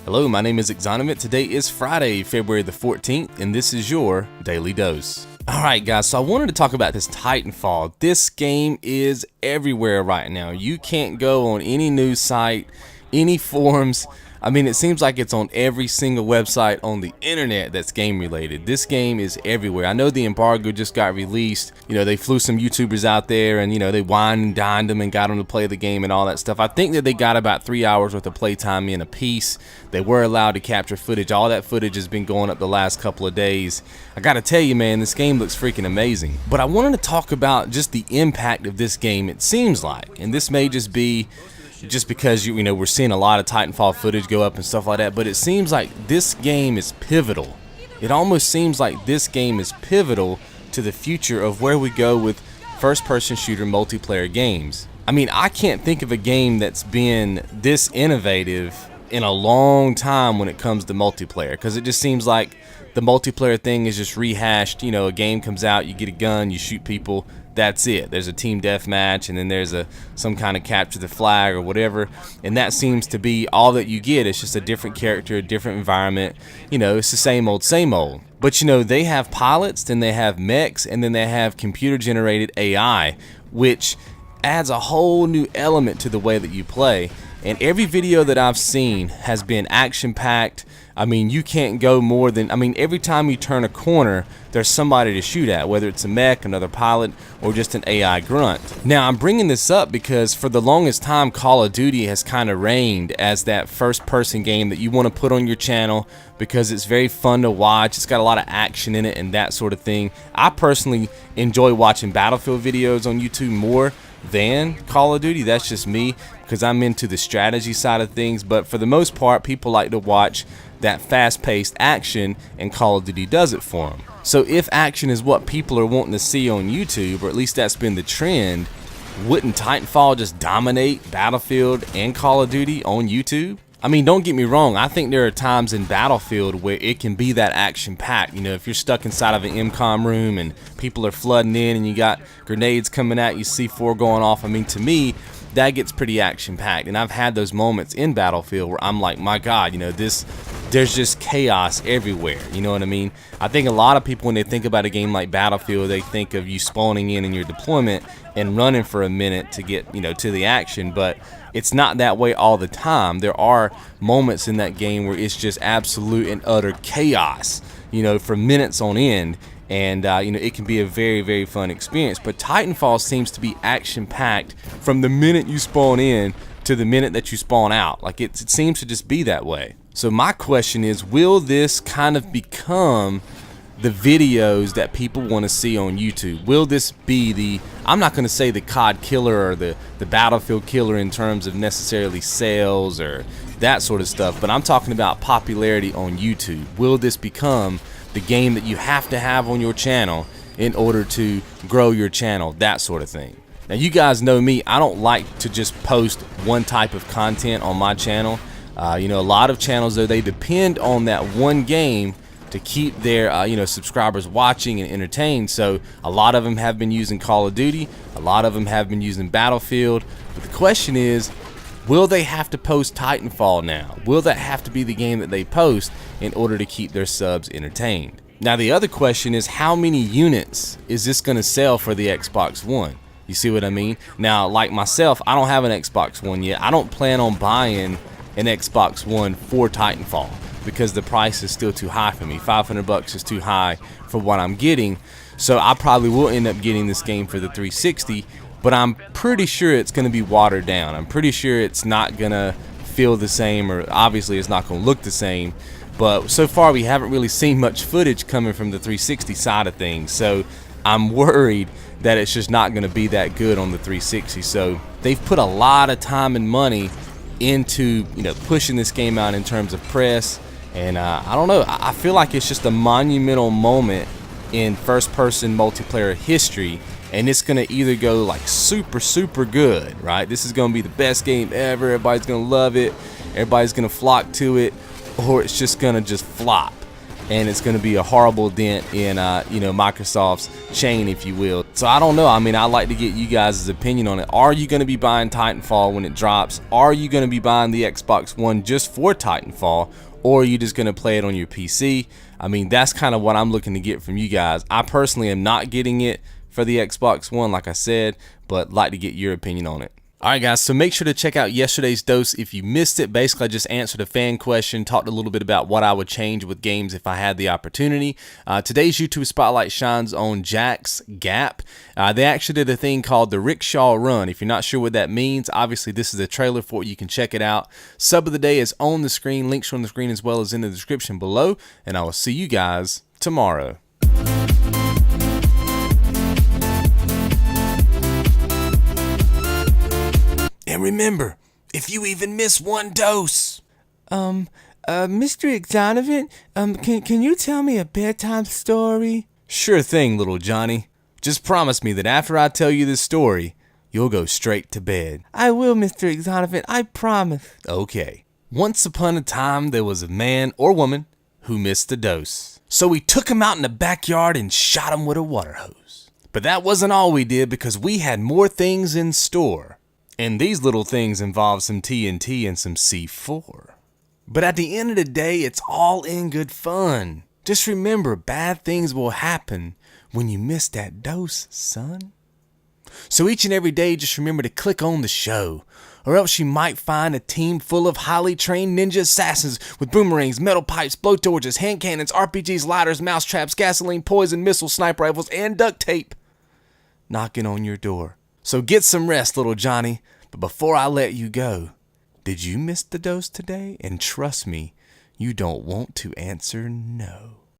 Hello, my name is Xonevant. Today is Friday, February the 14th, and this is your Daily Dose. Alright guys, so I wanted to talk about this Titanfall. This game is everywhere right now. You can't go on any news site, any forums. I mean, it seems like it's on every single website on the internet that's game related. This game is everywhere. I know the embargo just got released. You know, they flew some YouTubers out there and, you know, they wined and dined them and got them to play the game and all that stuff. I think that they got about 3 hours worth of playtime in a piece. They were allowed to capture footage. All that footage has been going up the last couple of days. I gotta tell you, man, this game looks freaking amazing. But I wanted to talk about just the impact of this game, it seems like. And this may just be just because you know we're seeing a lot of Titanfall footage go up and stuff like that, but it seems like this game is pivotal. It almost seems like this game is pivotal to the future of where we go with first-person shooter multiplayer games. I mean, I can't think of a game that's been this innovative in a long time when it comes to multiplayer, because it just seems like the multiplayer thing is just rehashed. You know, a game comes out, you get a gun, you shoot people, that's it. There's a team deathmatch, and then there's some kind of capture the flag or whatever, and that seems to be all that you get. It's just a different character, a different environment. You know, it's the same old, same old. But you know, they have pilots, then they have mechs, and then they have computer-generated AI, which adds a whole new element to the way that you play. And every video that I've seen has been action-packed. I mean, you can't go more than, I mean, every time you turn a corner, there's somebody to shoot at, whether it's a mech, another pilot, or just an AI grunt. Now, I'm bringing this up because for the longest time, Call of Duty has kind of reigned as that first-person game that you want to put on your channel because it's very fun to watch. It's got a lot of action in it and that sort of thing. I personally enjoy watching Battlefield videos on YouTube more than Call of Duty. That's just me because I'm into the strategy side of things, but for the most part, people like to watch that fast-paced action, and Call of Duty does it for them. So if action is what people are wanting to see on YouTube, or at least that's been the trend, wouldn't Titanfall just dominate Battlefield and Call of Duty on YouTube? I mean, don't get me wrong, I think there are times in Battlefield where it can be that action-packed. You know, if you're stuck inside of an MCOM room and people are flooding in and you got grenades coming at you, C4 going off, I mean, to me, that gets pretty action-packed. And I've had those moments in Battlefield where I'm like, my God, you know, there's just chaos everywhere. You know what I mean? I think a lot of people, when they think about a game like Battlefield, they think of you spawning in your deployment and running for a minute to get, you know, to the action, but it's not that way all the time. There are moments in that game where it's just absolute and utter chaos, you know, for minutes on end. And you know, it can be a very, very fun experience. But Titanfall seems to be action-packed from the minute you spawn in to the minute that you spawn out. Like it seems to just be that way. So my question is, will this kind of become the videos that people want to see on YouTube? Will this be the, I'm not going to say the COD killer or the Battlefield killer in terms of necessarily sales or that sort of stuff, but I'm talking about popularity on YouTube. Will this become the game that you have to have on your channel in order to grow your channel, that sort of thing? Now, you guys know me, I don't like to just post one type of content on my channel. You know, a lot of channels, though, they depend on that one game to keep their you know, subscribers watching and entertained. So a lot of them have been using Call of Duty, a lot of them have been using Battlefield, but the question is, will they have to post Titanfall now? Will that have to be the game that they post in order to keep their subs entertained? Now, the other question is, how many units is this going to sell for the Xbox One? You see what I mean? Now, like myself, I don't have an Xbox One yet. I don't plan on buying an Xbox One for Titanfall because the price is still too high for me. $500 is too high for what I'm getting. So I probably will end up getting this game for the 360, but I'm pretty sure it's going to be watered down. I'm pretty sure it's not going to feel the same, or obviously it's not going to look the same. But so far we haven't really seen much footage coming from the 360 side of things. So I'm worried that it's just not going to be that good on the 360. So they've put a lot of time and money into, you know, pushing this game out in terms of press. And I don't know, I feel like it's just a monumental moment in first-person multiplayer history, and it's gonna either go like super good, right? This is gonna be the best game ever, everybody's gonna love it, everybody's gonna flock to it, or it's just gonna flop, and it's gonna be a horrible dent in you know, Microsoft's chain, if you will. So I don't know. I mean, I'd like to get you guys' opinion on it. Are you going to be buying Titanfall when it drops? Are you going to be buying the Xbox One just for Titanfall? Or are you just going to play it on your PC? I mean, that's kind of what I'm looking to get from you guys. I personally am not getting it for the Xbox One, like I said, but like to get your opinion on it. Alright guys, so make sure to check out yesterday's dose if you missed it. Basically, I just answered a fan question, talked a little bit about what I would change with games if I had the opportunity. Today's YouTube Spotlight shines on Jack's Gap. They actually did a thing called the Rickshaw Run. If you're not sure what that means, obviously this is a trailer for it. You can check it out. Sub of the day is on the screen. Links are on the screen as well as in the description below. And I will see you guys tomorrow. And remember, if you even miss one dose. Mr. Xonevant, can you tell me a bedtime story? Sure thing, little Johnny. Just promise me that after I tell you this story, you'll go straight to bed. I will, Mr. Xonevant, I promise. Okay. Once upon a time, there was a man or woman who missed a dose. So we took him out in the backyard and shot him with a water hose. But that wasn't all we did, because we had more things in store. And these little things involve some TNT and some C4. But at the end of the day, it's all in good fun. Just remember, bad things will happen when you miss that dose, son. So each and every day, just remember to click on the show, or else you might find a team full of highly trained ninja assassins with boomerangs, metal pipes, blowtorches, hand cannons, RPGs, lighters, mousetraps, gasoline, poison, missiles, sniper rifles, and duct tape knocking on your door. So get some rest, little Johnny. But before I let you go, did you miss the dose today? And trust me, you don't want to answer no.